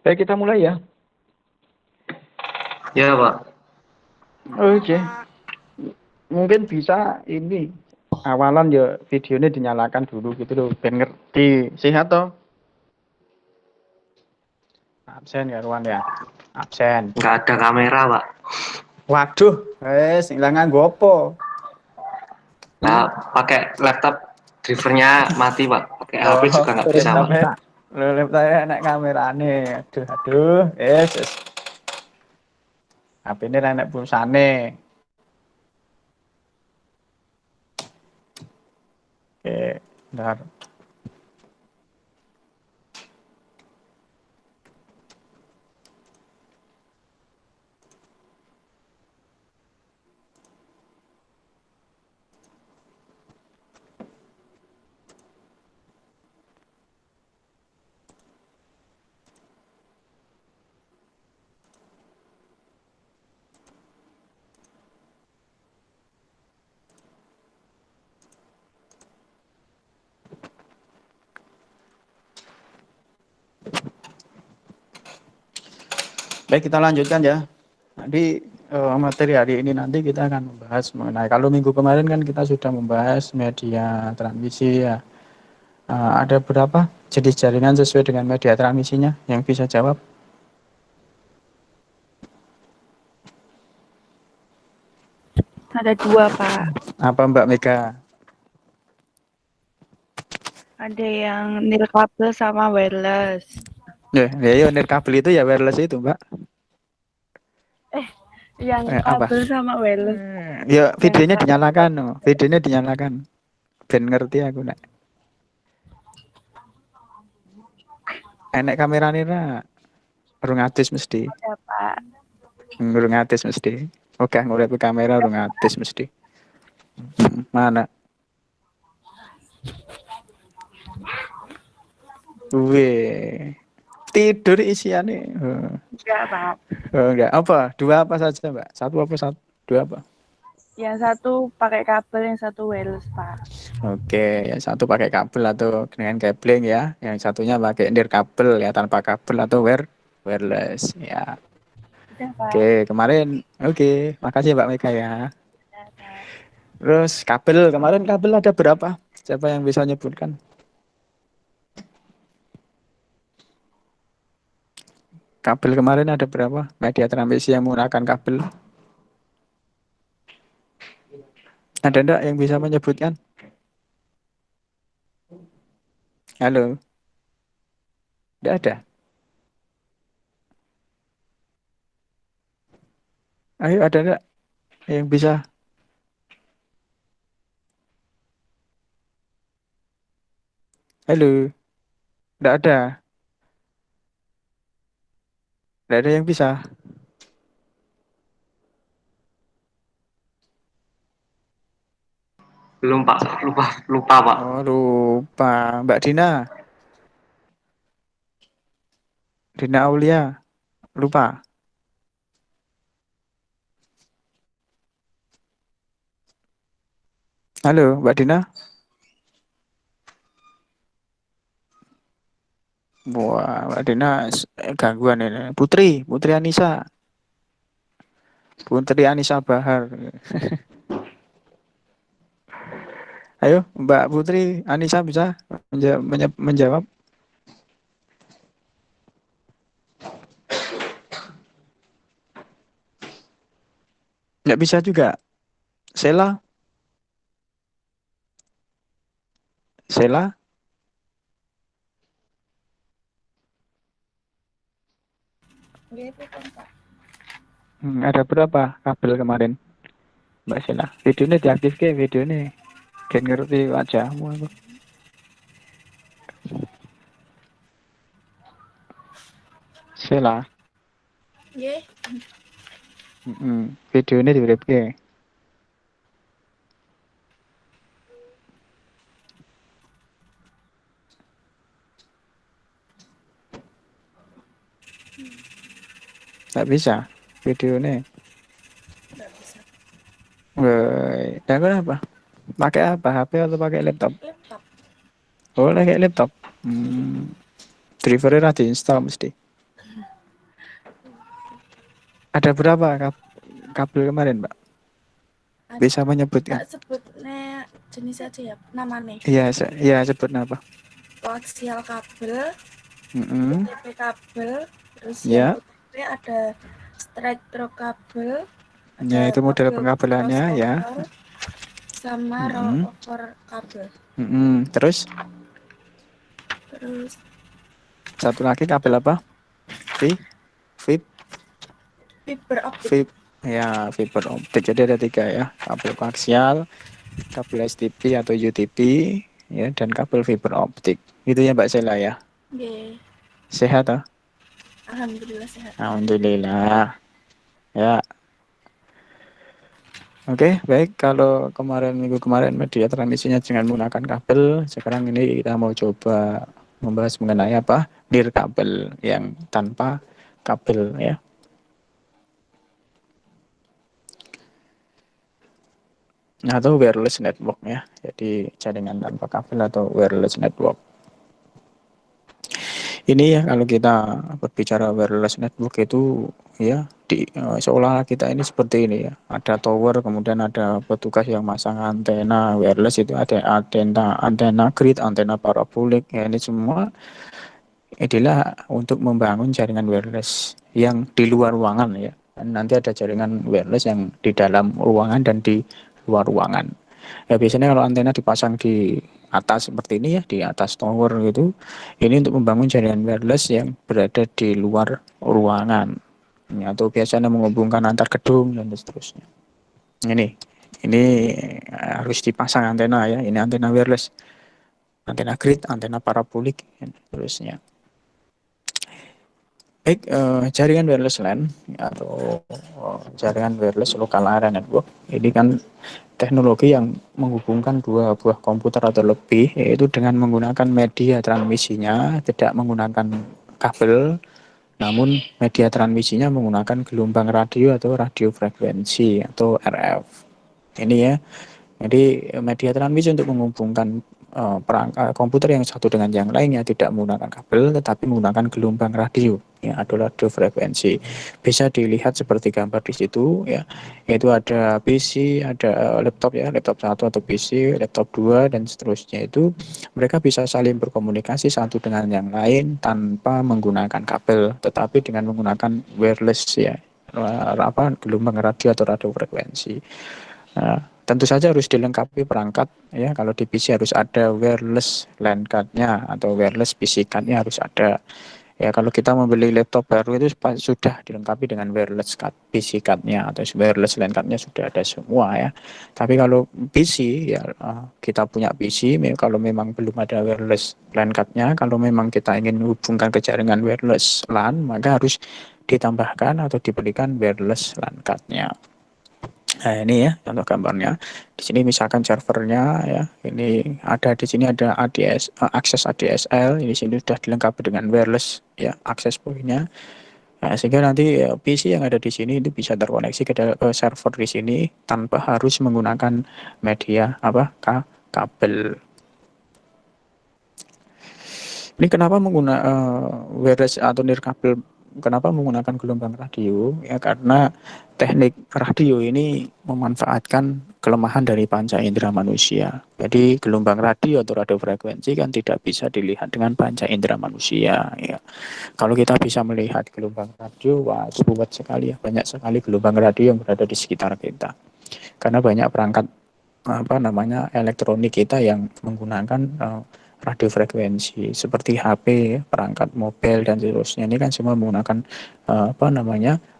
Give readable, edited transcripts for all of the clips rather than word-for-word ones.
Baik, kita mulai ya. Ya, Pak. Oke. Mungkin bisa ini awalan ya videonya dinyalakan dulu gitu loh, biar ngerti. Sehat toh? Absen ya Ruan ya. Absen. Nggak ada kamera, Pak. Waduh, hilangan gopo. Nah, pakai laptop drivernya mati, Pak. Pakai HP Oh, juga nggak bisa, Pak. laptopnya enak kamerane. Aduh, aduh. Yes. HP ini enak pulsane. Oke, bentar. Baik, kita lanjutkan ya. Nanti materi hari ini nanti kita akan membahas mengenai, kalau minggu kemarin kan kita sudah membahas media transmisi ya. Ada berapa jenis jaringan sesuai dengan media transmisinya yang bisa jawab? Ada dua, Pak. Apa Mbak Mega? Ada yang nirkabel sama wireless. Ya, nirkabel itu ya wireless itu Mbak. Yang Apa? kabel sama wireless. Ya videonya Yang dinyalakan, videonya dinyalakan. Ben ngerti aku nak. Enek kamera nira, urung atis mesti. ada, Pak. Urung atis mesti. Oke, ngurep kamera urung atis mesti. Mana? Wih, tidur isiannya. Enggak, Pak. Enggak, apa? Dua apa saja Mbak? Satu apa satu? Dua apa? Yang satu pakai kabel, yang satu wireless, Pak. Oke, yang satu pakai kabel atau dengan cabling ya. Yang satunya pakai nirkabel ya, tanpa kabel atau wireless ya. Udah, Pak. Oke, kemarin oke, makasih Mbak Mega ya. Udah, Pak. Terus kabel, kemarin kabel ada berapa? Siapa yang bisa nyebutkan? Kabel kemarin ada berapa? Media transmisi yang menggunakan kabel. Ada enggak yang bisa menyebutkan? Halo? Enggak ada. Ayo, ada enggak yang bisa? Halo? Enggak ada. Enggak ada yang bisa. Belum, Pak. Lupa, lupa, Pak. Oh, lupa. Mbak Dina. Dina Aulia. Lupa. Halo, Mbak Dina. Wah, Mbak Dina gangguan ini. Putri Anissa. Putri Anissa Bahar. Ayo, Mbak Putri Anissa bisa menjawab? Nggak bisa juga. Sela? Sela? Ada berapa kabel kemarin, Mbak Sela? Videonya diaktif ke videonya. Kan ngerti wajahmu aku. Sela? Nggih. Videonya di ke. Nggak bisa videonya. Nggak bisa. Dan kenapa? Pakai apa? HP atau pakai laptop? Laptop. Oh, pakai laptop. Drivernya udah diinstal mesti. Ada berapa kabel kemarin, Mbak? Bisa menyebutkan? Tak sebutnya jenis aja ya, namanya. Iya, iya sebut apa? Koaksial kabel, Mm-mm. UTP kabel, terus yang Ya, UTP ada straight through kabel, ya ada itu model kabel pengkabelannya ya. crossover, sama Mm-mm. rollover kabel. Mm-mm. Terus Terus satu lagi kabel apa? VIP, fiber optik. VIP. Ya, fiber optik. Jadi ada 3 ya, kabel koaksial, kabel STP atau UTP, ya, dan kabel fiber optik. Itu ya Mbak Sela ya. Yeah. Sehat ah? Alhamdulillah sehat. Alhamdulillah. Ya, oke, baik. Kalau minggu kemarin media transmisinya dengan menggunakan kabel, sekarang ini kita mau coba membahas mengenai apa? Nirkabel yang tanpa kabel ya. Atau wireless network ya. Jadi jaringan tanpa kabel atau wireless network. Ini ya kalau kita berbicara wireless network itu ya seolah kita ini seperti ini ya. Ada tower, kemudian ada petugas yang masang antena wireless, itu ada antena grid, antena parabolik. Ya, ini semua adalah untuk membangun jaringan wireless yang di luar ruangan ya. Dan nanti ada jaringan wireless yang di dalam ruangan dan di luar ruangan. Ya biasanya kalau antena dipasang di atas seperti ini ya, di atas tower gitu, ini untuk membangun jaringan wireless yang berada di luar ruangan. Ya, atau biasanya menghubungkan antar gedung dan seterusnya. Ini harus dipasang antena ya, ini antena wireless, antena grid, antena parabolik, dan seterusnya. Baik, jaringan wireless LAN atau jaringan wireless local area network ini kan teknologi yang menghubungkan dua buah komputer atau lebih, yaitu dengan menggunakan media transmisinya tidak menggunakan kabel, namun media transmisinya menggunakan gelombang radio atau radio frekuensi atau RF. Ini ya. Jadi media transmisi untuk menghubungkan perangkat komputer yang satu dengan yang lainnya tidak menggunakan kabel tetapi menggunakan gelombang radio ya, atau radio frekuensi. Bisa dilihat seperti gambar di situ ya. Yaitu ada PC, ada laptop ya, laptop 1 atau PC, laptop 2 dan seterusnya, itu mereka bisa saling berkomunikasi satu dengan yang lain tanpa menggunakan kabel tetapi dengan menggunakan wireless ya. Gelombang radio atau radio frekuensi. Nah, tentu saja harus dilengkapi perangkat ya. Kalau di PC harus ada wireless LAN card-nya atau wireless PC card-nya harus ada. Ya kalau kita membeli laptop baru itu sudah dilengkapi dengan wireless card, PC card-nya atau wireless LAN card-nya sudah ada semua ya. Tapi kalau PC ya kita punya PC, kalau memang belum ada wireless LAN card-nya, kalau memang kita ingin menghubungkan ke jaringan wireless LAN, maka harus ditambahkan atau diberikan wireless LAN card-nya. Nah ini ya contoh gambarnya. Di sini misalkan servernya ya, ini ada di sini ada akses ADSL. Ini sini sudah dilengkapi dengan wireless ya akses pointnya. Nah, sehingga nanti PC yang ada di sini itu bisa terkoneksi ke server di sini tanpa harus menggunakan media kabel. Ini kenapa menggunakan wireless atau nirkabel? Kenapa menggunakan gelombang radio? Ya karena teknik radio ini memanfaatkan kelemahan dari panca indera manusia. Jadi gelombang radio atau radio frekuensi kan tidak bisa dilihat dengan panca indera manusia. Ya. Kalau kita bisa melihat gelombang radio, wah ruwet sekali ya, banyak sekali gelombang radio yang berada di sekitar kita. Karena banyak perangkat elektronik kita yang menggunakan radio frekuensi seperti HP, perangkat mobil dan seterusnya. Ini kan semua menggunakan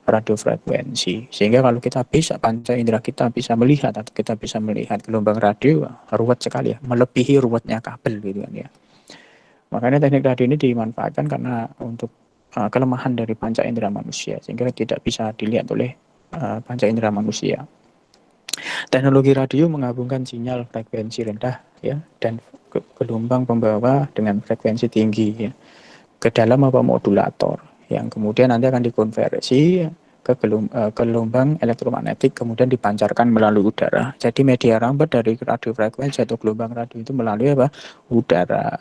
radio frekuensi. Sehingga kalau kita bisa panca indera kita bisa melihat atau kita bisa melihat gelombang radio, ruwet sekali ya, melebihi ruwetnya kabel gitu kan ya. Makanya teknik radio ini dimanfaatkan karena untuk kelemahan dari panca indera manusia sehingga tidak bisa dilihat oleh panca indera manusia. Teknologi radio menggabungkan sinyal frekuensi rendah ya dan gelombang pembawa dengan frekuensi tinggi ya, ke dalam modulator yang kemudian nanti akan dikonversi ke gelombang elektromagnetik kemudian dipancarkan melalui udara. Jadi media rambat dari radio frekuensi atau gelombang radio itu melalui udara.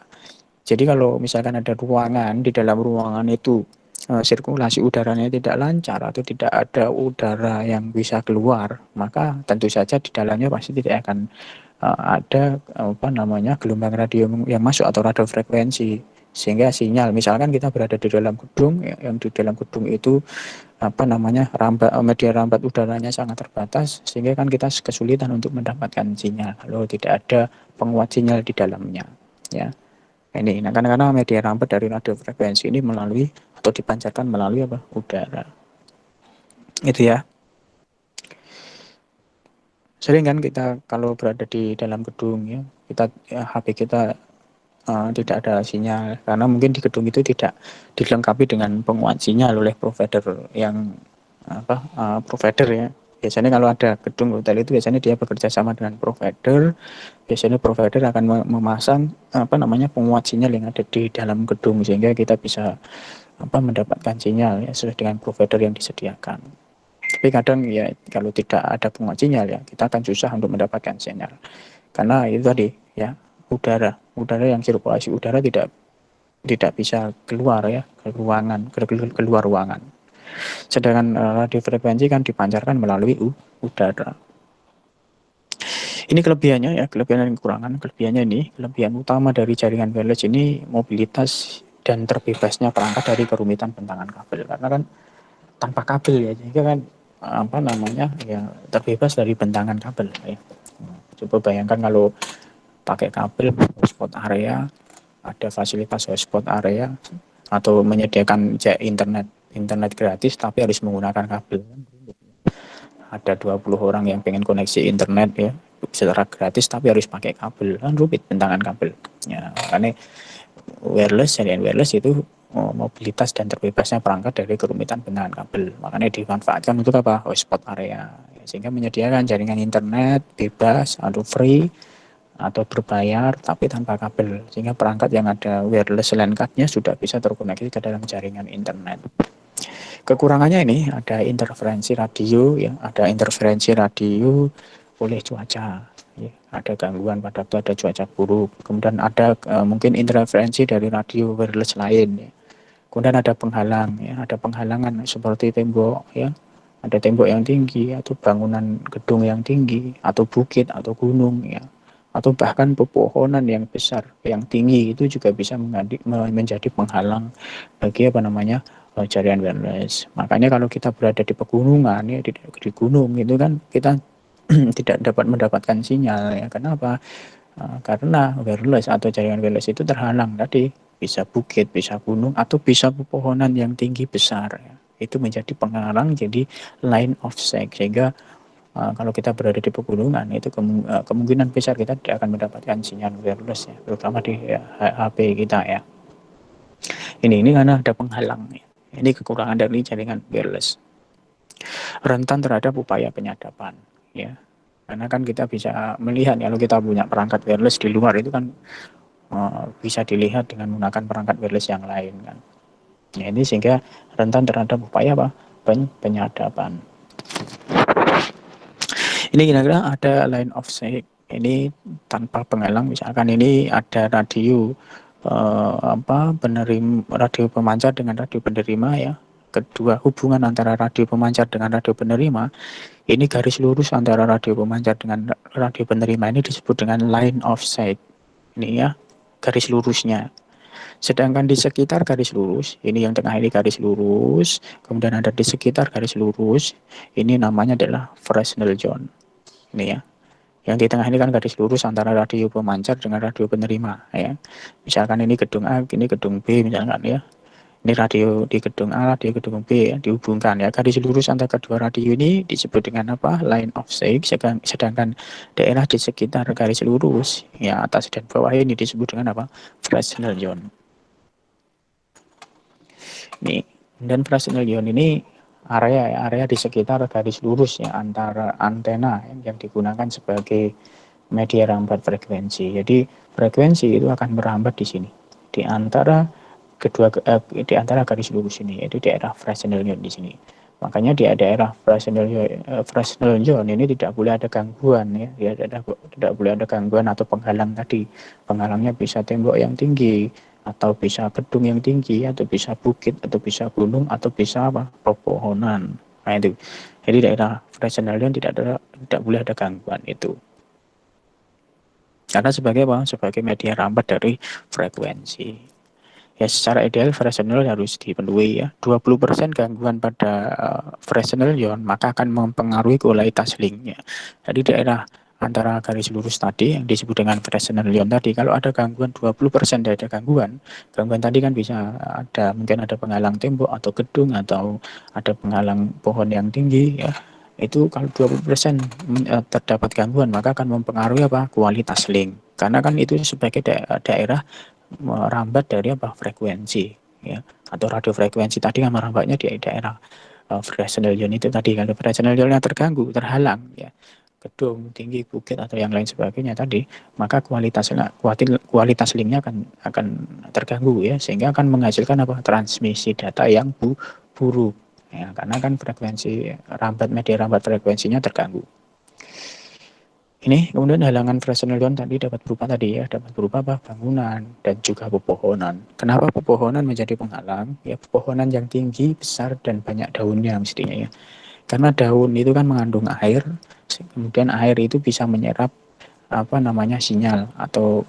Jadi kalau misalkan ada ruangan, di dalam ruangan itu sirkulasi udaranya tidak lancar atau tidak ada udara yang bisa keluar, maka tentu saja di dalamnya pasti tidak akan ada gelombang radio yang masuk atau radio frekuensi, sehingga sinyal misalkan kita berada di dalam gedung yang di dalam gedung itu media rambat udaranya sangat terbatas, sehingga kan kita kesulitan untuk mendapatkan sinyal lalu tidak ada penguat sinyal di dalamnya ya. Nah, karena media rambat dari radio frekuensi ini melalui atau dipancarkan melalui udara itu ya. Sering kan kita kalau berada di dalam gedung ya, HP kita tidak ada sinyal karena mungkin di gedung itu tidak dilengkapi dengan penguat sinyal oleh provider yang provider ya. Biasanya kalau ada gedung hotel itu biasanya dia bekerja sama dengan provider. Biasanya provider akan memasang penguat sinyal yang ada di dalam gedung sehingga kita bisa mendapatkan sinyal ya sesuai dengan provider yang disediakan. Tapi kadang ya kalau tidak ada penguat sinyal ya kita akan susah untuk mendapatkan sinyal. Karena itu tadi ya, udara yang sirkulasi udara tidak bisa keluar ya ke ruangan, keluar ruangan. Sedangkan radio frekuensi kan dipancarkan melalui udara. Ini kelebihannya ya, kelebihan dan kekurangan. Kelebihan utama dari jaringan wireless ini mobilitas dan terbebasnya perangkat dari kerumitan bentangan kabel. Karena kan tanpa kabel ya, sehingga kan ya terbebas dari bentangan kabel ya. Coba bayangkan kalau pakai kabel hotspot area, ada fasilitas hotspot area atau menyediakan internet gratis tapi harus menggunakan kabel. Ada 20 orang yang pengen koneksi internet ya secara gratis tapi harus pakai kabel, kan rumit bentangan kabel ya. Makanya jaringan wireless itu mobilitas dan terbebasnya perangkat dari kerumitan bentangan kabel, makanya dimanfaatkan untuk hotspot area ya, sehingga menyediakan jaringan internet bebas atau free atau berbayar tapi tanpa kabel, sehingga perangkat yang ada wireless LAN card-nya sudah bisa terkoneksi ke dalam jaringan internet. Kekurangannya ini ada interferensi radio ya, oleh cuaca ya, ada gangguan pada waktu ada cuaca buruk, kemudian ada mungkin interferensi dari radio wireless lain ya. Kemudian ada penghalangan seperti tembok ya, ada tembok yang tinggi atau bangunan gedung yang tinggi atau bukit atau gunung ya, atau bahkan pepohonan yang besar yang tinggi itu juga bisa menjadi penghalang bagi jaringan wireless. Makanya kalau kita berada di pegunungan ya, di gunung itu kan kita tidak dapat mendapatkan sinyal ya. Kenapa? Karena wireless atau jaringan wireless itu terhalang tadi, bisa bukit, bisa gunung, atau bisa pepohonan yang tinggi besar ya. Itu menjadi penghalang, jadi line of sight, sehingga kalau kita berada di pegunungan itu kemungkinan besar kita tidak akan mendapatkan sinyal wireless ya, terutama di HP kita ya. Ini karena ada penghalang ya. Ini kekurangan dari jaringan wireless. Rentan terhadap upaya penyadapan ya. Karena kan kita bisa melihat kalau kita punya perangkat wireless di luar itu kan bisa dilihat dengan menggunakan perangkat wireless yang lain kan. Ya, ini sehingga rentan terhadap upaya penyadapan. Ini kira-kira ada line of sight. Ini tanpa penghalang, misalkan ini ada radio radio pemancar dengan radio penerima ya. Kedua, hubungan antara radio pemancar dengan radio penerima, ini garis lurus antara radio pemancar dengan radio penerima ini disebut dengan line of sight. Ini ya, garis lurusnya. Sedangkan di sekitar garis lurus, ini yang tengah ini garis lurus, kemudian ada di sekitar garis lurus, ini namanya adalah Fresnel zone. Ini ya. Yang di tengah ini kan garis lurus antara radio pemancar dengan radio penerima ya. Misalkan ini gedung A, ini gedung B misalkan ya. Ini radio di gedung A, radio gedung B ya, dihubungkan ya. Garis lurus antara kedua radio ini disebut dengan line of sight. Sedangkan daerah di sekitar garis lurus ya, atas dan bawah ini disebut dengan Fresnel zone. Nih, dan Fresnel zone ini area di sekitar garis lurus ya, antara antena yang digunakan sebagai media rambat frekuensi. Jadi frekuensi itu akan merambat di sini, di antara garis lurus ini, yaitu daerah Fresnel zone di sini. Makanya di daerah Fresnel zone ini tidak boleh ada gangguan ya, tidak boleh ada gangguan atau penghalang tadi. Penghalangnya bisa tembok yang tinggi atau bisa gedung yang tinggi, atau bisa bukit, atau bisa gunung, atau bisa apa? Pepohonan. Nah itu. Jadi daerah Fresnel tidak boleh ada gangguan itu. Karena sebagai apa? Sebagai media rampat dari frekuensi. Ya secara ideal Fresnel harus dipenuhi ya. 20% gangguan pada Fresnel ion maka akan mempengaruhi kualitas linknya. Jadi daerah antara garis lurus tadi yang disebut dengan Fresnel ion tadi, kalau ada gangguan 20% dari ada gangguan tadi kan bisa ada mungkin ada penghalang tembok atau gedung atau ada penghalang pohon yang tinggi ya. Itu kalau 20% terdapat gangguan maka akan mempengaruhi apa? Kualitas link. Karena kan itu sebagai daerah merambat dari apa frekuensi ya atau radio frekuensi tadi kan merambatnya di daerah Fresnel ion itu tadi. Kalau Fresnel ionnya terganggu terhalang ya gedung tinggi bukit atau yang lain sebagainya tadi maka kualitas linknya akan terganggu ya sehingga akan menghasilkan apa transmisi data yang buruk ya karena kan frekuensi media rambat frekuensinya terganggu. Ini kemudian halangan Fresnel ion tadi dapat berupa apa? Bangunan dan juga pepohonan. Kenapa pepohonan menjadi penghalang? Ya pepohonan yang tinggi, besar dan banyak daunnya mestinya ya. Karena daun itu kan mengandung air, kemudian air itu bisa menyerap sinyal atau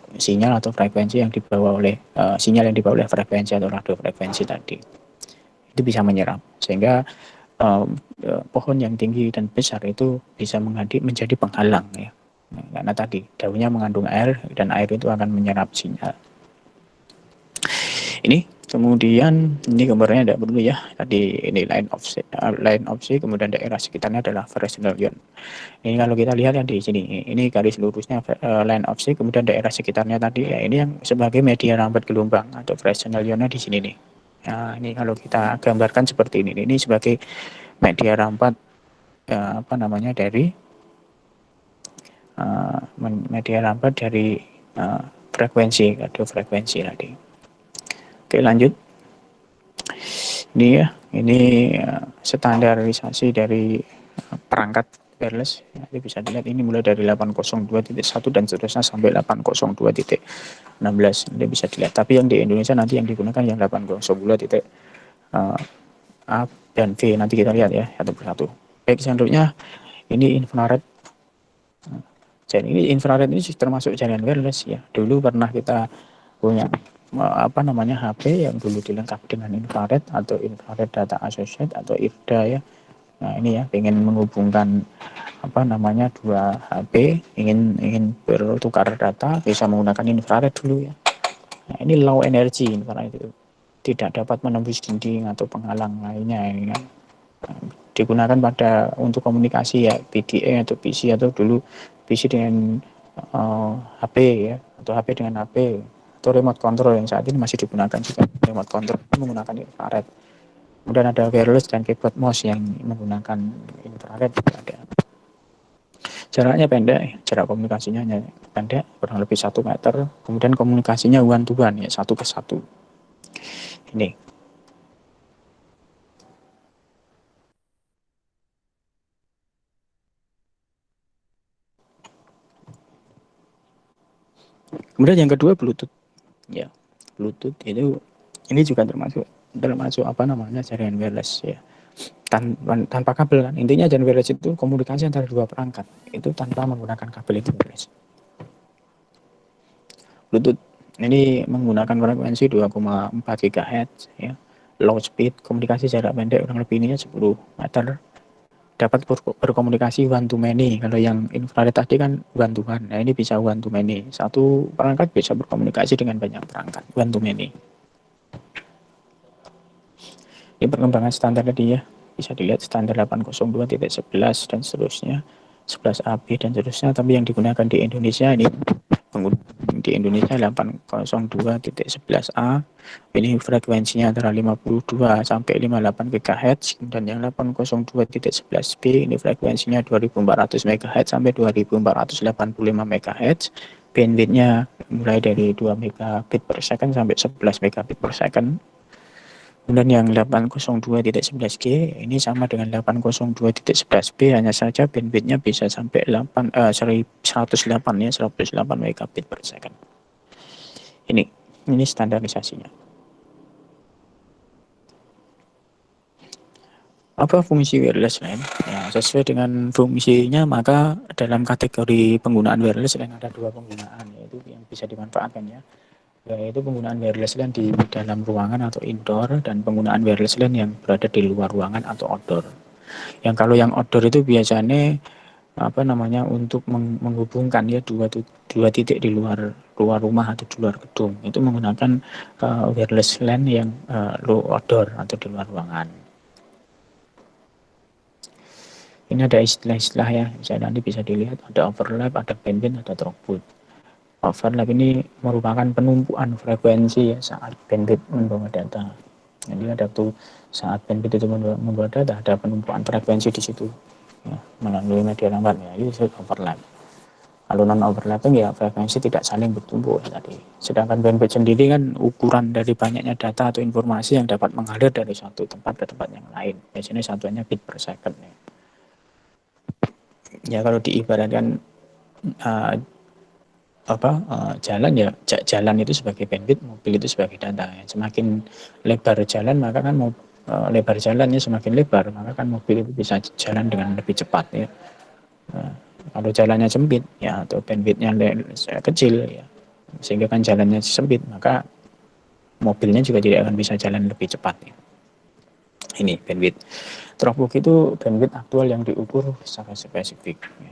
frekuensi yang dibawa oleh sinyal yang dibawa oleh frekuensi atau radio frekuensi tadi. Itu bisa menyerap sehingga pohon yang tinggi dan besar itu bisa menjadi penghalang ya. Karena tadi daunnya mengandung air dan air itu akan menyerap sinyal. Ini kemudian ini gambarnya tidak perlu ya. Tadi ini line of sight kemudian daerah sekitarnya adalah Fresnel ion. Ini kalau kita lihat yang di sini, ini garis lurusnya line of sight kemudian daerah sekitarnya tadi ya ini yang sebagai media rambat gelombang atau Fresnel ionnya di sini nih. Nah, ini kalau kita gambarkan seperti ini. Ini sebagai media rampat dari media rampat dari frekuensi radio frekuensi tadi. Oke lanjut. Ini ya ini standarisasi dari perangkat wireless. Nanti bisa dilihat ini mulai dari 802.1 dan seterusnya sampai 802.16 nanti bisa dilihat. Tapi yang di Indonesia nanti yang digunakan yang 802.A dan V nanti kita lihat ya satu persatu. Baik selanjutnya ini infrared. Jadi ini infrared ini termasuk jaringan wireless ya. Dulu pernah kita punya HP yang dulu dilengkapi dengan infrared atau infrared data associate atau IRDA ya. Nah ini ya pengen menghubungkan dua HP ingin bertukar data bisa menggunakan infrared dulu ya. Nah ini low energy infrared itu tidak dapat menembus dinding atau penghalang lainnya ini kan. Digunakan untuk komunikasi ya PDA atau PC atau dulu PC dengan HP ya atau HP dengan HP atau remote control yang saat ini masih digunakan juga remote control menggunakan infrared. Kemudian ada wireless dan keyboard mouse yang menggunakan infrared juga ada. Jaraknya pendek, jarak komunikasinya hanya pendek kurang lebih 1 meter. Kemudian komunikasinya one to one ya 1 ke 1. Ini. Kemudian yang kedua Bluetooth. Ya, Bluetooth itu ini juga termasuk jaringan wireless ya. Tanpa kabel kan. Intinya jaringan wireless itu komunikasi antara dua perangkat. Itu tanpa menggunakan kabel itu wireless. Bluetooth ini menggunakan frekuensi 2,4 GHz ya. Low speed, komunikasi jarak pendek kurang lebih ini 10 meter. Dapat berkomunikasi one to many. Kalau yang infrared tadi kan one to one. Nah, ini bisa one to many. Satu perangkat bisa berkomunikasi dengan banyak perangkat, one to many. Ini perkembangan standar tadi ya. Bisa dilihat standar 802.11 dan seterusnya, 11AB dan seterusnya. Tapi yang digunakan di Indonesia ini di Indonesia 802.11A ini frekuensinya antara 52 sampai 58 GHz dan yang 802.11B ini frekuensinya 2400 MHz sampai 2485 MHz. Bandwidthnya mulai dari 2 megabit per second sampai 11 megabit per second. Kemudian yang 802.11G ini sama dengan 802.11B, hanya saja bandwidthnya bisa sampai 108 megabit per second. Ini Ini standarisasinya. Apa fungsi wireless LAN? Ya, sesuai dengan fungsinya, maka dalam kategori penggunaan wireless LAN ada dua penggunaan, yaitu yang bisa dimanfaatkan ya, yaitu penggunaan wireless LAN di dalam ruangan atau indoor, dan penggunaan wireless LAN yang berada di luar ruangan atau outdoor. Yang kalau yang outdoor itu biasanya untuk menghubungkan ya dua titik di luar rumah atau di luar gedung, itu menggunakan wireless LAN yang low outdoor atau di luar ruangan. Ini ada istilah-istilah ya, nanti bisa dilihat ada overlap, ada bandwidth, ada throughput. Overlap ini merupakan penumpukan frekuensi ya saat bandwidth membawa data. Jadi ada tuh saat bandwidth itu membawa data, ada penumpukan frekuensi di situ ya, melalui media lambat ya, itu disebut overlap. Kalau non overlapping ya frekuensi tidak saling bertumpuk ya, tadi. Sedangkan bandwidth sendiri kan ukuran dari banyaknya data atau informasi yang dapat mengalir dari satu tempat ke tempat yang lain. Biasanya satuannya bit per second ya. Ya kalau diibaratkan jalan ya, jalan itu sebagai bandwidth, mobil itu sebagai data ya. Semakin lebar jalan maka kan lebar jalannya semakin lebar, maka kan mobil itu bisa jalan dengan lebih cepat ya. Kalau jalannya sempit ya, atau bandwidthnya kecil ya, sehingga kan jalannya sempit, maka mobilnya juga tidak akan bisa jalan lebih cepat ya. Ini bandwidth. Throughput itu bandwidth aktual yang diukur secara spesifik ya.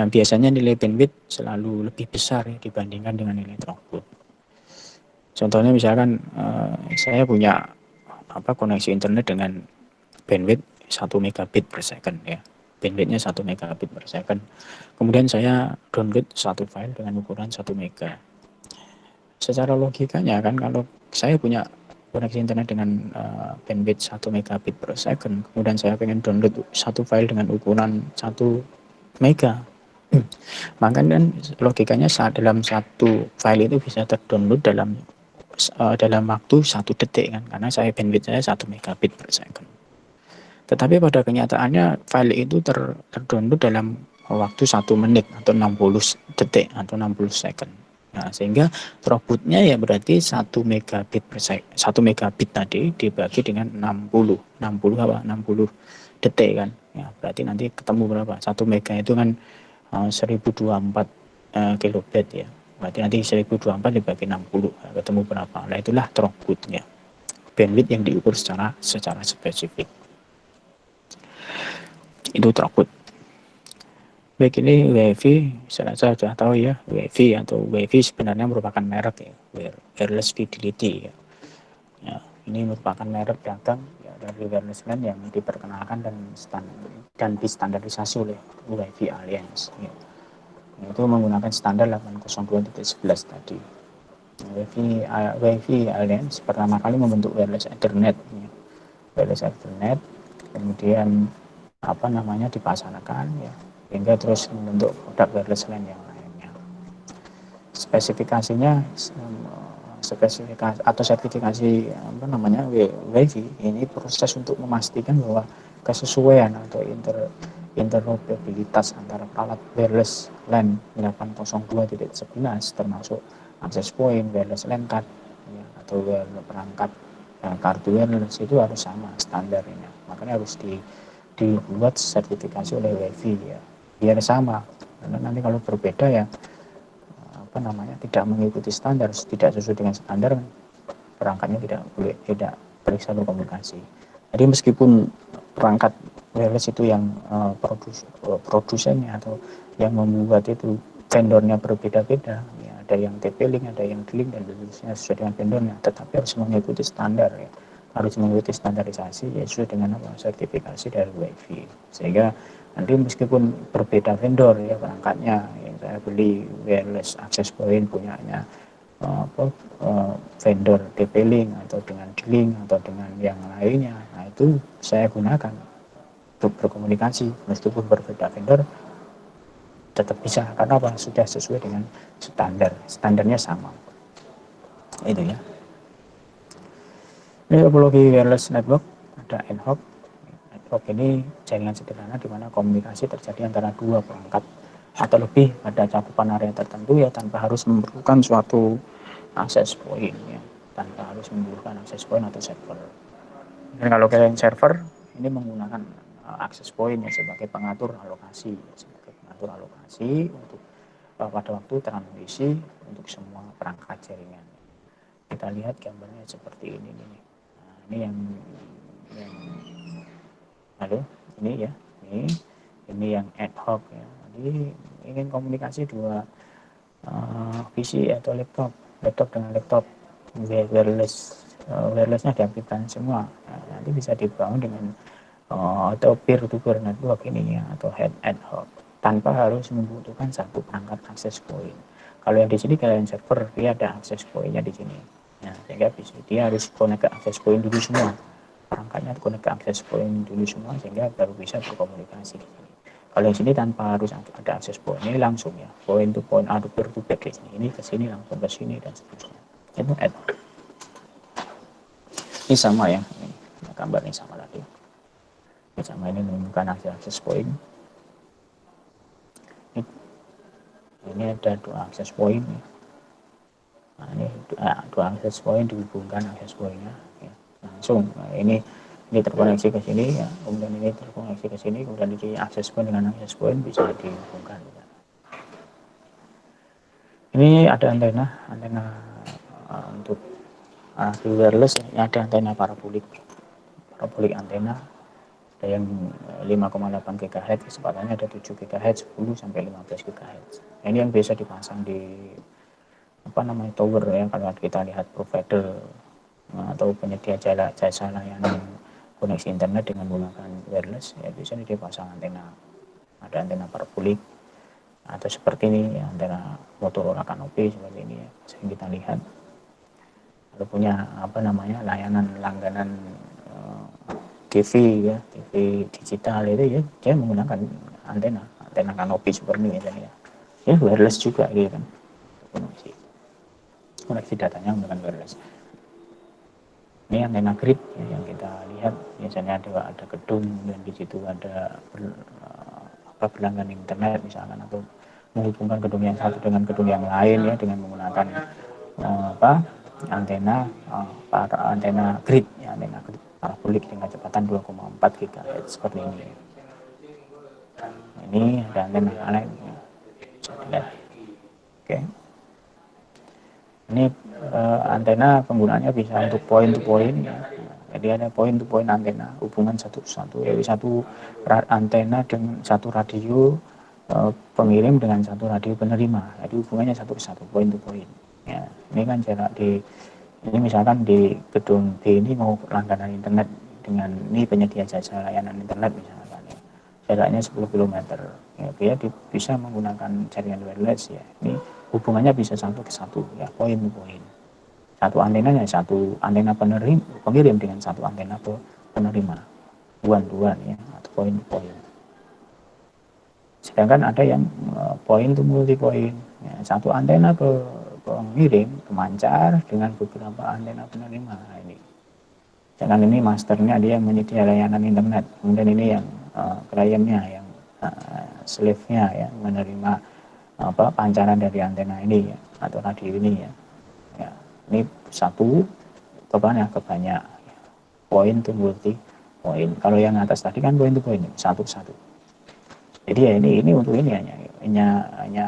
Yang biasanya nilai bandwidth selalu lebih besar ya, dibandingkan dengan nilai throughput. Contohnya misalkan saya punya koneksi internet dengan bandwidth 1 megabit per second ya. Bandwidthnya 1 megabit per second. Kemudian saya download satu file dengan ukuran 1 mega. Secara logikanya kan, kalau saya punya koneksi internet dengan bandwidth 1 megabit per second, kemudian saya pengen download satu file dengan ukuran 1 mega, maka kan logikanya saat dalam satu file itu bisa terdownload dalam waktu 1 detik kan, karena bandwidth saya 1 megabit per second. Tetapi pada kenyataannya file itu terdownload dalam waktu 1 menit atau 60 detik atau 60 second. Nah, sehingga throughputnya ya berarti 1 megabit per second, 1 megabit tadi dibagi dengan 60 detik kan. Ya, berarti nanti ketemu berapa? 1 mega itu kan 1024 kilobit ya. Berarti nanti 1024 dibagi 60, ketemu berapa? Nah, itulah throughputnya. Bandwidth yang diukur secara spesifik. Itu throughput. Baik, ini WiFi, saya sudah tahu ya, WiFi atau WiFi sebenarnya merupakan merek ya, Wireless Fidelity ya. Ya, ini merupakan merek datang ya, dari wireless LAN yang diperkenalkan dan distandarisasi oleh WiFi Alliance ya. Itu menggunakan standar 802.11 tadi. WiFi Alliance pertama kali membentuk wireless Ethernet ya. Wireless Ethernet kemudian dipasarkan ya, hingga terus membentuk produk wireless LAN yang lainnya. Spesifikasi atau sertifikasi WiFi ini proses untuk memastikan bahwa kesesuaian atau interoperabilitas antara alat wireless LAN 802.11 termasuk access point, wireless LAN card ya, atau perangkat kartu wireless itu harus sama standarnya. Makanya harus dibuat sertifikasi oleh WiFi ya, biar sama, karena nanti kalau berbeda ya tidak mengikuti standar, tidak sesuai dengan standar, perangkatnya tidak bisa berkomunikasi. Jadi meskipun perangkat wireless itu yang produsennya atau yang membuat itu vendornya berbeda-beda ya, ada yang TP-Link, ada yang D-Link dan seterusnya sesuai dengan vendornya, tetapi harus mengikuti standar ya, harus mengikuti standarisasi ya, sesuai dengan sertifikasi dari WiFi, sehingga nanti meskipun berbeda vendor ya perangkatnya, yang saya beli wireless access point punyanya vendor TP-Link atau dengan D-Link atau dengan yang lainnya, nah itu saya gunakan untuk berkomunikasi meskipun berbeda vendor, tetap bisa, karena sudah sesuai dengan standarnya sama. Itu ya. Ini topologi wireless network, ada ad-hoc. Ad-hoc ini jaringan sederhana di mana komunikasi terjadi antara dua perangkat atau lebih pada cakupan area tertentu ya, tanpa harus memerlukan suatu akses point ya, tanpa harus membutuhkan akses point atau server. Dan kalau kalian server ini menggunakan akses point ya sebagai pengatur alokasi, untuk pada waktu transmisi untuk semua perangkat jaringan. Kita lihat gambarnya seperti ini nih. Nah, ini yang halo, ini ya, ini yang ad hoc ya. Jadi ingin komunikasi dua PC atau laptop dengan laptop wirelessnya diaktifkan semua. Nah, nanti bisa dibangun dengan atau peer to peer network ini ya, atau ad hoc tanpa harus membutuhkan satu perangkat akses point. Kalau yang di sini kalian server, dia ada akses pointnya di sini. Nah, sehingga bisa dia harus connect ke akses point dulu semua. Perangkatnya connect ke akses point dulu semua sehingga baru bisa berkomunikasi. Kalau yang sini tanpa harus ada akses point, ini langsung ya, point to point atau peer to peer ini ke sini langsung ke sini dan seterusnya. Itu ad hoc. Ini sama ya, ini gambarnya sama tadi. Ini sama, ini menunjukkan akses point. Ini ada dua akses point ya. Nah, ini dua akses point dihubungkan akses pointnya ya. Langsung. Nah, ini terkoneksi ke sini ya, kemudian ini terkoneksi ke sini, kemudian ini akses point dengan akses point bisa dihubungkan ya. Ini ada antena untuk wireless ya, ada antena parabolik antena, ada yang 5,8 GHz, kecepatannya ada 7 GHz, 10 sampai 15 GHz. Nah, ini yang biasa dipasang di tower ya, kalau kita lihat provider atau penyedia jasa layanan koneksi internet dengan menggunakan wireless ya, biasanya dia pasang antena, ada antena parabolik atau seperti ini ya, antena Motorola Canopy seperti ini ya, sering kita lihat. Kalau punya layanan langganan TV ya, TV digital itu ya, dia menggunakan antena Canopy seperti ini ya, ya wireless juga gitu kan, koneksi datanya menggunakan wireless. Ini antena grid ya, yang kita lihat biasanya ada gedung dan di situ ada berlangganan internet misalkan, atau menghubungkan gedung yang satu dengan gedung yang lain ya, dengan menggunakan antena grid ya, antena grid parabolik dengan kecepatan 2,4 GHz seperti ini. Ini ada antena lain ya, bisa dilihat. Oke. Ini antena penggunaannya bisa untuk point to point ya. Jadi ada point to point antena, hubungan satu-satu, yaitu satu antena dengan satu radio pengirim dengan satu radio penerima. Jadi hubungannya satu ke satu, point to point. Ya, ini kan jarak ini misalkan di gedung B ini mau langganan internet dengan ini penyedia jasa layanan internet misalkan ya, jaraknya 10 km ya, dia bisa menggunakan jaringan wireless ya. Ini hubungannya bisa satu ke satu ya, point to point. Satu antenanya, satu antena pengirim dengan satu antena penerima, one ya, atau point to point. Sedangkan ada yang point to multi point ya, satu antena pengirim pemancar dengan beberapa antena penerima. Nah, ini sedangkan ini masternya dia menyedia layanan internet, kemudian ini yang kliennya, yang slave-nya ya, menerima pancaran dari antena ini ya, atau radio ini ya. Ya, ini satu ke banyak ya. Point to multi point. Kalau yang atas tadi kan point to point, satu-satu. Jadi ya ini untuk ini hanya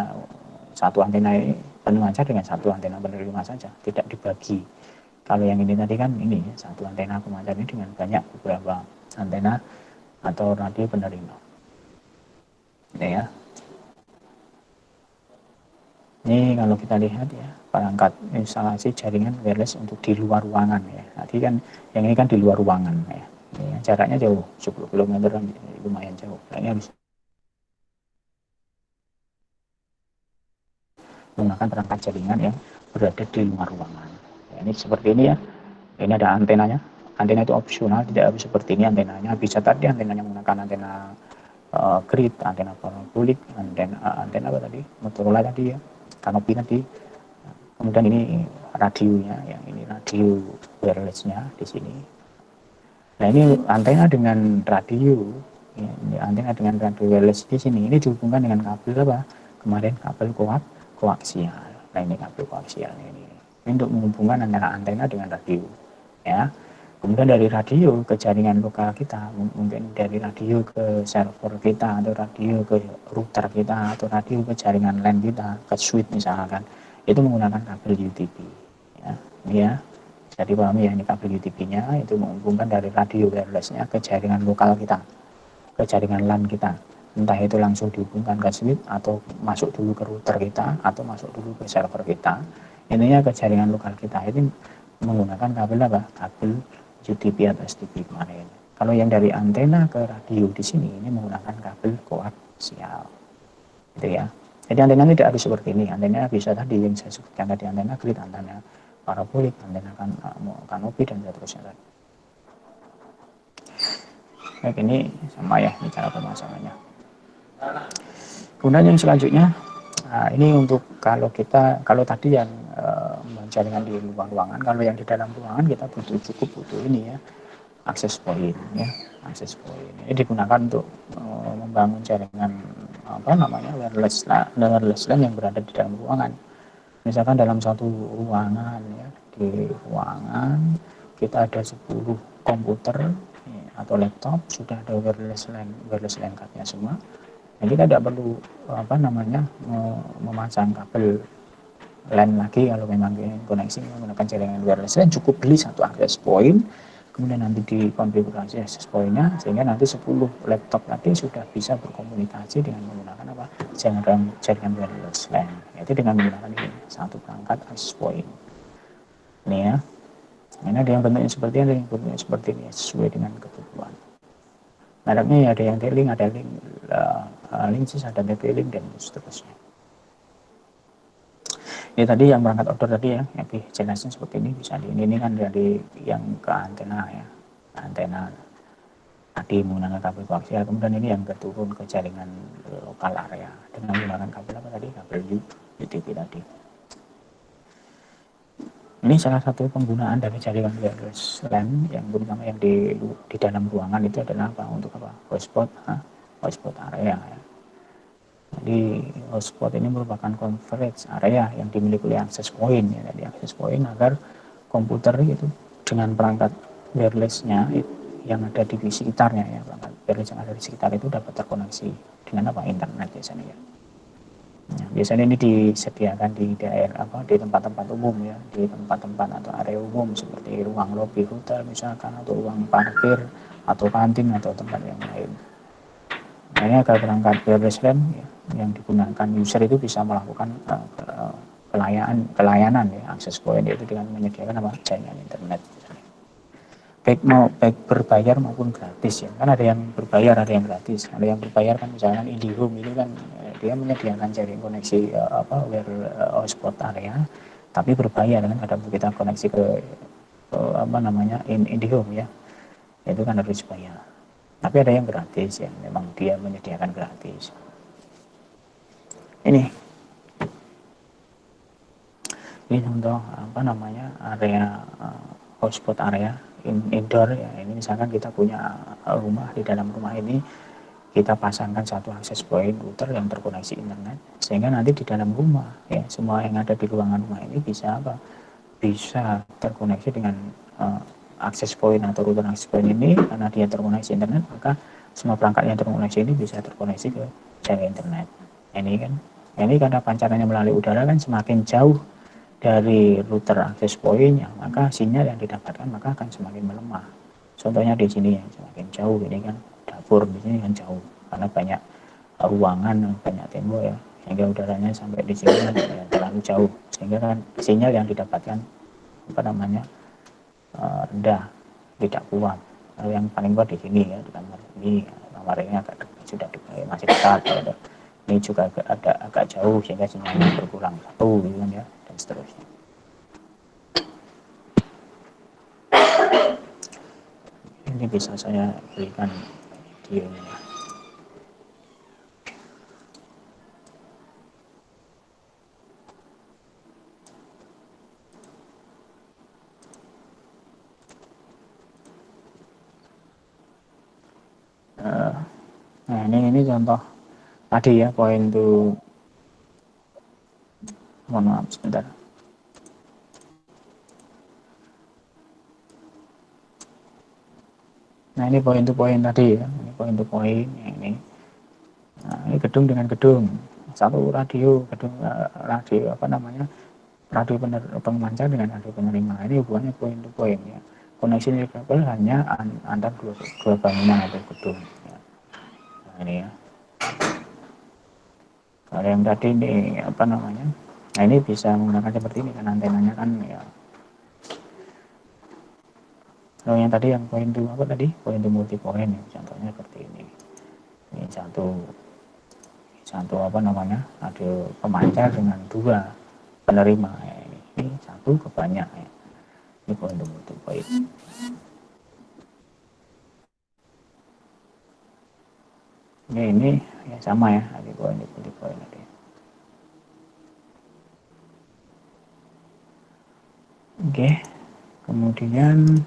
satu antena ini pemancar dengan satu antena penerima saja, tidak dibagi. Kalau yang ini tadi kan ini satu antena pemancar ini dengan banyak beberapa antena atau radio penerima. Ini ya. Ini kalau kita lihat ya, perangkat instalasi jaringan wireless untuk di luar ruangan ya. Tadi kan yang ini kan di luar ruangan ya. Ini jaraknya jauh, 10 km lumayan jauh. Ini harus menggunakan perangkat jaringan yang berada di luar ruangan. Ya, ini seperti ini ya. Ini ada antenanya. Antena itu opsional, tidak harus seperti ini antenanya. Bisa tadi antenanya menggunakan antena grid, antena parabolik, antena apa tadi? Motorola tadi ya. Canopy tadi. Kemudian ini radionya, yang ini radio wirelessnya di sini. Nah ini antena dengan radio, ya, ini antena dengan radio wireless di sini. Ini dihubungkan dengan kabel apa? Kemarin kabel koaksial. Nah ini kabel koaksial ini. untuk menghubungkan antara antena dengan radio, ya. Kemudian dari radio ke jaringan lokal kita, mungkin dari radio ke server kita, atau radio ke router kita, atau radio ke jaringan LAN kita, ke switch misalkan, itu menggunakan kabel UTP. Ya, ini ya, jadi pahami ya, ini kabel UTP-nya itu menghubungkan dari radio wireless-nya ke jaringan lokal kita, ke jaringan LAN kita. Entah itu langsung dihubungkan ke switch, atau masuk dulu ke router kita, atau masuk dulu ke server kita. Intinya ke jaringan lokal kita ini menggunakan kabel apa? Kabel UTP atau STP kemarin. Kalau yang dari antena ke radio di sini ini menggunakan kabel koaksial, gitu ya. Jadi antena tidak harus seperti ini. Antena bisa tadi yang saya sebutkan tadi, antena grid, antena parabolik, antena kanopi dan seterusnya. Baik, ini sama ya, ini cara pemasangannya. Kemudian yang selanjutnya, nah ini untuk kalau tadi yang jaringan di luar ruangan, kalau yang di dalam ruangan kita cukup butuh ini ya, akses point ya, akses point. Ini digunakan untuk membangun jaringan wireless LAN yang berada di dalam ruangan. Misalkan dalam satu ruangan ya, di ruangan kita ada 10 komputer ya, atau laptop, sudah ada wireless LAN cardnya semua. Nah, kita tidak perlu memasang kabel LAN lagi. Kalau memang koneksi menggunakan jaringan wireless LAN, cukup beli satu akses point, kemudian nanti dikonfigurasi akses pointnya, sehingga nanti 10 laptop tadi sudah bisa berkomunikasi dengan menggunakan jaringan wireless LAN, yaitu dengan menggunakan ini satu perangkat akses point. Ini ya, ini ada yang bentuknya seperti ini, ada yang bentuknya seperti ini, sesuai dengan kebutuhan. Mereknya ya, ada yang D-Link, ada Linksys, ada TP-Link dan seterusnya. Ini tadi yang berangkat outdoor tadi ya, yang jelasnya seperti ini, bisa ini kan dari yang ke antena ya, antena tadi menggunakan kabel koaksial. Kemudian ini yang turun ke jaringan lokal area dengan menggunakan kabel apa tadi, kabel UTP tadi. Ini salah satu penggunaan dari jaringan wireless LAN yang terutama yang di dalam ruangan itu adalah apa? Untuk apa? Hotspot area ya. Jadi hotspot ini merupakan coverage area yang dimiliki oleh access point ya, jadi access point agar komputer itu dengan perangkat wirelessnya yang ada di sekitarnya ya, perangkat wireless yang ada di sekitar itu dapat terkoneksi dengan apa? Internet biasanya ya. Nah, biasanya ini disediakan di daerah di tempat-tempat umum ya, di tempat-tempat atau area umum seperti ruang lobi hotel misalkan, atau ruang parkir, atau kantin, atau tempat yang lain. Nah, ini agar perangkat wireless LAN ya, yang digunakan user itu bisa melakukan pelayanan ya, akses point, yaitu dengan menyediakan jaringan internet. Baik berbayar maupun gratis ya, kan ada yang berbayar, ada yang gratis. Ada yang berbayar kan misalkan IndiHome itu kan dia menyediakan jaringan koneksi hotspot area, tapi berbayar kan, ada kita koneksi ke IndiHome ya, itu kan harus bayar. Tapi ada yang gratis ya, memang dia menyediakan gratis. Ini contoh area hotspot area indoor ya. Ini misalkan kita punya rumah, di dalam rumah ini kita pasangkan satu akses point router yang terkoneksi internet, sehingga nanti di dalam rumah ya, semua yang ada di ruangan rumah ini bisa bisa terkoneksi dengan akses point atau router akses point ini. Karena dia terkoneksi internet, maka semua perangkat yang terkoneksi ini bisa terkoneksi ke jaringan internet. Ini karena pancarannya melalui udara kan, semakin jauh dari router akses pointnya, maka sinyal yang didapatkan maka akan semakin melemah. Contohnya di sini yang semakin jauh ini kan, dapur di sini kan jauh karena banyak ruangan, banyak tembok ya, sehingga udaranya sampai di sini kan terlalu jauh, sehingga kan sinyal yang didapatkan rendah, tidak kuat. Lalu yang paling kuat di sini ya, di kamar ini agak sudah masih dekat ya. Ini juga agak jauh sehingga sinyalnya berkurang satu gitu kan ya, dan seterusnya. Ini bisa saya berikan videonya. Nah ini contoh tadi ya, poin itu, mohon maaf sebentar. Nah ini point to point tadi ya, ini point to point ini. Nah, ini gedung dengan gedung, satu radio, gedung radio apa namanya, radio pemancar dengan radio penerima. Ini hubungannya point to point ya. Koneksi kabel hanya antar dua bangunan atau gedung. Ya. Nah, ini ya. Kalau yang tadi ini apa namanya? Nah ini bisa menggunakan seperti ini kan antenanya kan ya. Kalau yang tadi yang point to apa tadi? Point to multi point ya. Contohnya seperti ini. Ini satu apa namanya? Ada pemancar dengan dua penerima. Ya. Ini satu ke banyak ya. Ini point to multi point. Ini ya sama ya, ada point to multi point tadi. Oke, kemudian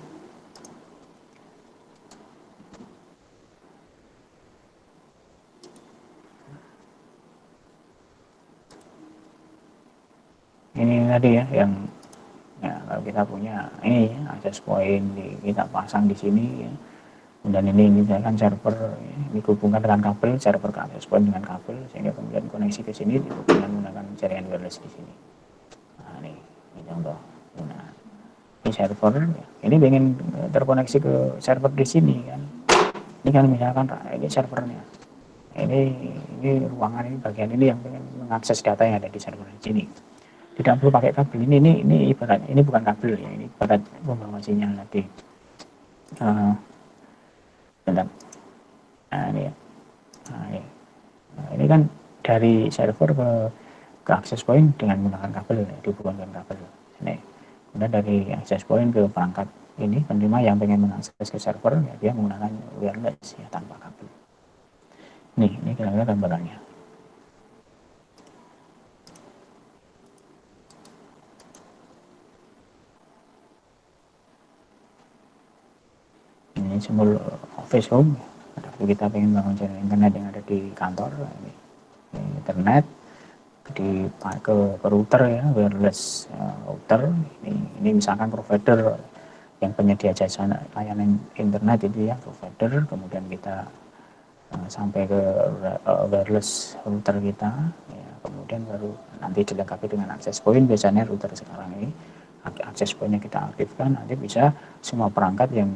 ini tadi ya yang ya kalau kita punya ini access point kita pasang di sini ya. Dan ini misalkan server ini dihubungkan dengan kabel, server ke access point dengan kabel sehingga kemudian koneksi ke sini dengan menggunakan jaringan wireless di sini. Nah ini contoh. Nah, ini server ya. Ini ingin terkoneksi ke server di sini kan. Ini kan misalkan ini servernya. Ini ruangan ini bagian ini yang ingin mengakses data yang ada di server di sini. Tidak perlu pakai kabel. Ini ibarat ini bukan kabel ya, ini ibarat membawa sinyal tadi. Bentar. Nah ini ya. Nah, ini kan dari server ke access point dengan menggunakan kabel ya, dihubungkan dengan kabel. Ini. Kemudian dari access point ke perangkat ini penerima yang pengen mengakses ke server ya dia menggunakan wireless ya tanpa kabel. Ini kira-kira gambarannya. Ini simbol office home. Kalau kita pengen bangun jaringan internet yang ada di kantor, ini internet ke router ya, wireless router. Ini misalkan provider yang penyedia jasa layanan internet itu ya, provider. Kemudian kita sampai ke wireless router kita, ya, kemudian baru nanti dilengkapi dengan access point. Biasanya router sekarang ini access pointnya kita aktifkan, nanti bisa semua perangkat yang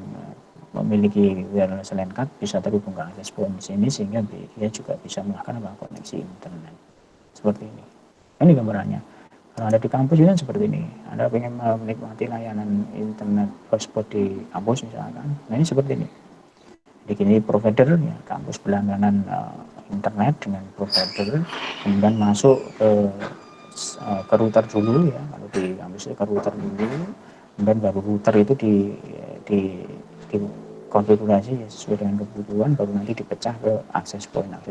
memiliki wireless LAN card bisa terhubung ke access point di sini sehingga dia juga bisa melakukan koneksi internet seperti ini. Ini gambarannya. Kalau ada di kampus juga seperti ini. Anda ingin menikmati layanan internet hotspot di kampus misalkan. Nah ini seperti ini. Di sini provider ya, kampus berlangganan internet dengan provider, kemudian masuk ke router dulu ya. Kalau di kampus ke router dulu, kemudian baru router itu dikonfigurasi ya, sesuai dengan kebutuhan, baru nanti dipecah ke access point ya,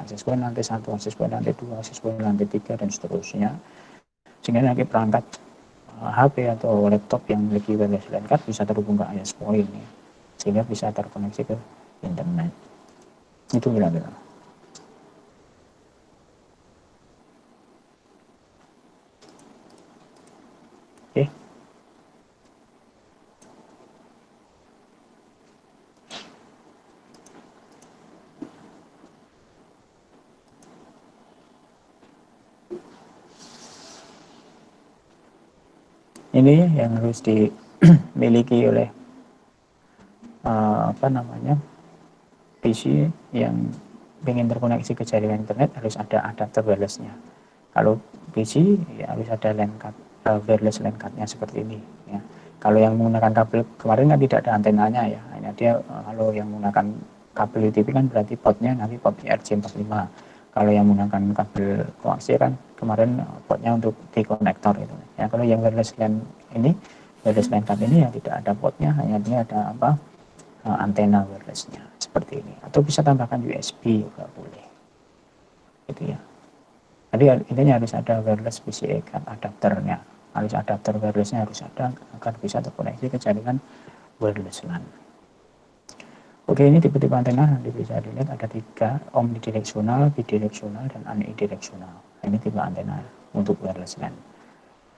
access point nanti 1, access point nanti 2, access point nanti 3 dan seterusnya, sehingga nanti perangkat HP atau laptop yang memiliki wireless LAN card bisa terhubung ke access point ya, sehingga bisa terkoneksi ke internet. Itu kira-kira. Oke. Ini yang harus dimiliki oleh PC yang ingin terkoneksi ke jaringan internet, harus ada adapter wirelessnya. Kalau PC ya harus ada LAN card, wireless LAN cardnya seperti ini ya. Kalau yang menggunakan kabel kemarin kan tidak ada antenanya ya, hanya dia kalau yang menggunakan kabel UTP kan berarti portnya nanti port RJ45. Kalau yang menggunakan kabel koaksi kan kemarin portnya untuk dekonektor itu ya. Kalau yang wireless LAN ini, wireless LAN card ini ya tidak ada portnya, hanya dia ada antena wirelessnya seperti ini, atau bisa tambahkan USB juga boleh gitu ya. Jadi intinya harus ada wireless PCI card adapternya, harus adapter wirelessnya harus ada agar bisa terkoneksi ke jaringan wireless LAN. Oke, ini tipe-tipe antena nanti bisa dilihat ada 3, omnidirectional, bidirectional, dan unidirectional. Ini tipe antena untuk wireless LAN.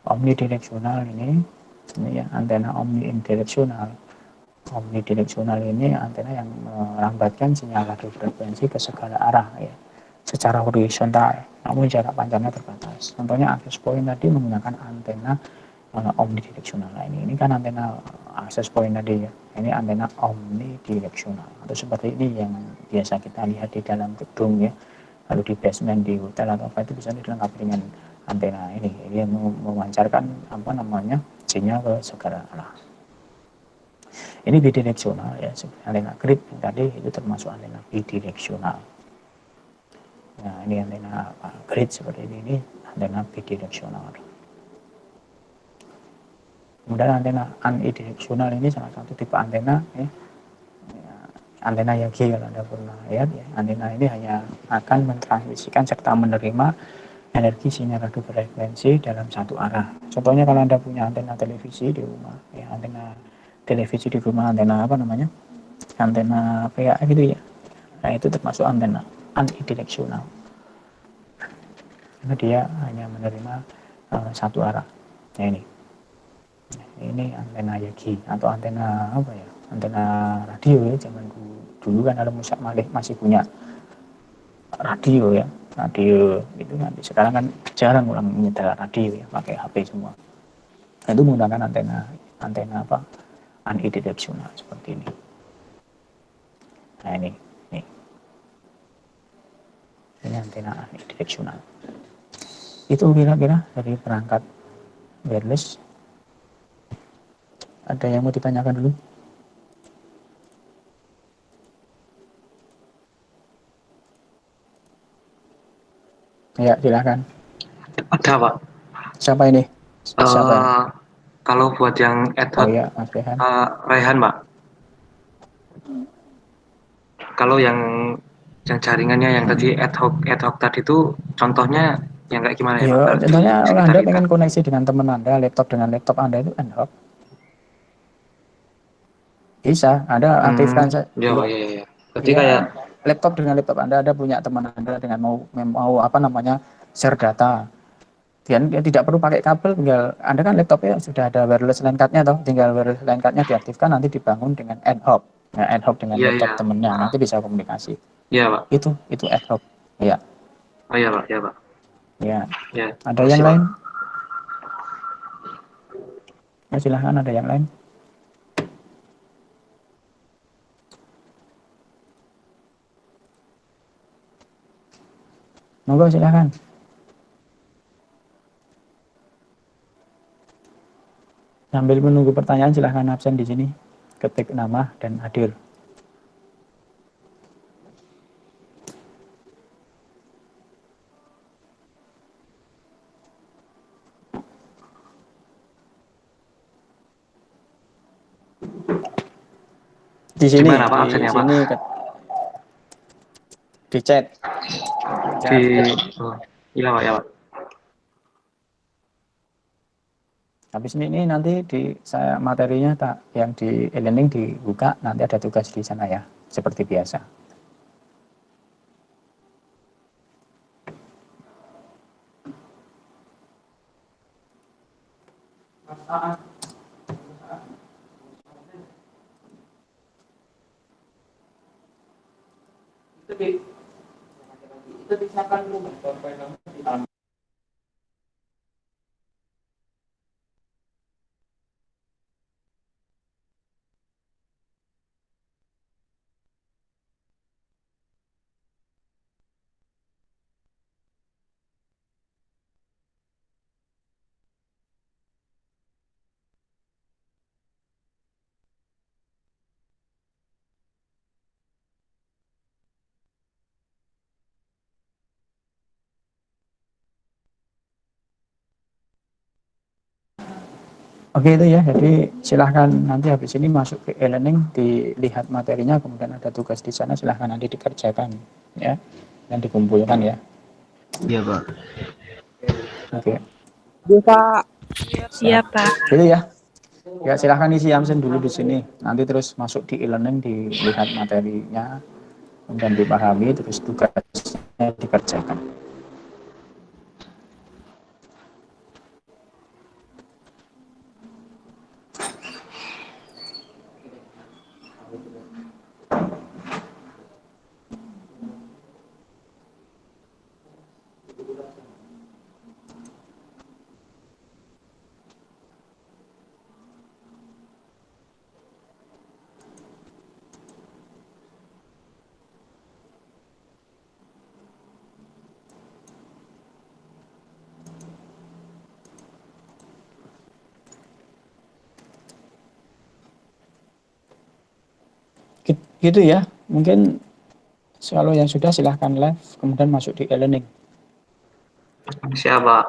Omnidirectional ini ya antena omnidirectional. Omnidireksional ini antena yang melambatkan sinyal radio frekuensi ke segala arah ya, secara horizontal, namun jarak panjangnya terbatas. Contohnya access point tadi menggunakan antena omnidireksional. Nah, ini kan antena access point tadi ya. Ini antena omnidireksional atau seperti ini yang biasa kita lihat di dalam gedung ya. Lalu di basement di hotel atau apa itu bisa dilengkapi dengan antena ini. Ini memancarkan apa namanya sinyal ke segala arah. Ini bidireksional ya, antena grid tadi itu termasuk antena bidireksional. Nah, ini antena grid seperti ini antena bidireksional. Kemudian antena unidireksional ini salah satu tipe antena ya. Antena Yagi kalau Anda pernah lihat ya, antena ini hanya akan mentransmisikan serta menerima energi sinyal radio frekuensi dalam satu arah. Contohnya kalau Anda punya antena televisi di rumah, ya antena televisi di rumah, antena apa namanya? Antena PA gitu ya. Nah, itu termasuk antena unidireksional. Karena dia hanya menerima satu arah. Nah, ini antena Yagi atau antena apa ya? Antena radio ya, zaman dulu kan ada Musak Malik masih punya radio ya, radio itu kan sekarang kan jarang orang menyetel radio ya, pakai HP semua. Nah, itu menggunakan antena apa unidireksional seperti ini. Nah, ini antena unidireksional. Itu kira-kira dari perangkat wireless. Ada yang mau ditanyakan dulu? Ya, silakan. Ada Pak. Siapa ini? Siapa ini? Kalau buat yang ad Oh hoc, ya, Mas Rehan. Raihan Pak. Kalau yang jaringannya yang tadi ad hoc tadi itu contohnya yang kayak gimana ya Pak? Iya, Kalau di contohnya sekitar Anda kita. pengen koneksi dengan teman Anda, laptop dengan laptop Anda itu ad hoc. Bisa, Anda aktifkan Ya Pak, ya. Berarti ya kayak laptop dengan laptop Anda punya teman Anda dengan mau apa namanya share data. Dan dia tidak perlu pakai kabel, tinggal Anda kan laptopnya sudah ada wireless LAN card-nya toh, tinggal wireless LAN card-nya diaktifkan nanti dibangun dengan ad hoc. Nah, ad hoc dengan laptop iya. temennya nanti bisa komunikasi. Iya Pak. Itu ad hoc. Ya, Oh iya Pak, ya Pak. ya. Ya, Ada yang makasih Pak. lain? Ya, silahkan ada yang lain. Monggo silahkan. Sambil menunggu pertanyaan silahkan absen di sini. Ketik nama dan hadir. Di Di sini, mana Pak di absennya Pak? sini di chat. Di Chat. oh, iya Pak, ya Pak. Habis ini nanti di saya materinya tak yang di e-learning dibuka, nanti ada tugas di sana ya, seperti biasa. Oke itu ya, jadi silahkan nanti habis ini masuk ke e-learning, dilihat materinya, kemudian ada tugas di sana, silahkan nanti dikerjakan ya, dan dikumpulkan ya. Iya Pak. Oke. Bisa. Siap, Pak. Gitu ya. Ya silahkan isi absen dulu di sini, nanti terus masuk di e-learning, dilihat materinya, kemudian dipahami, terus tugasnya dikerjakan. gitu ya. Mungkin kalau yang sudah silahkan live, kemudian masuk di e-learning. Siap, Pak.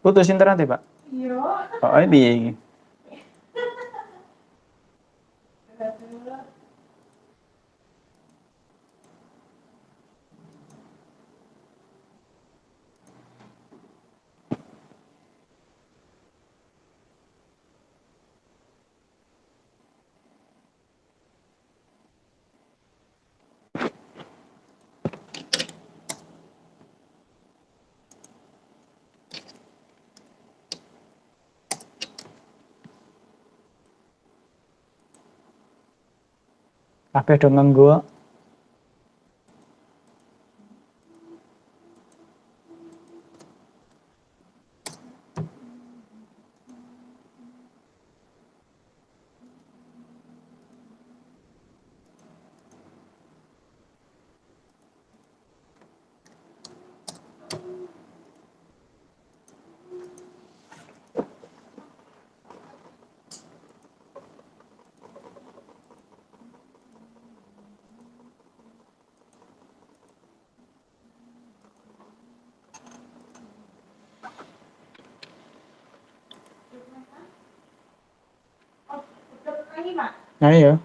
Putus internet ya, Pak? Iya. Oh, ini. Kabeh do nganggo. Ayo.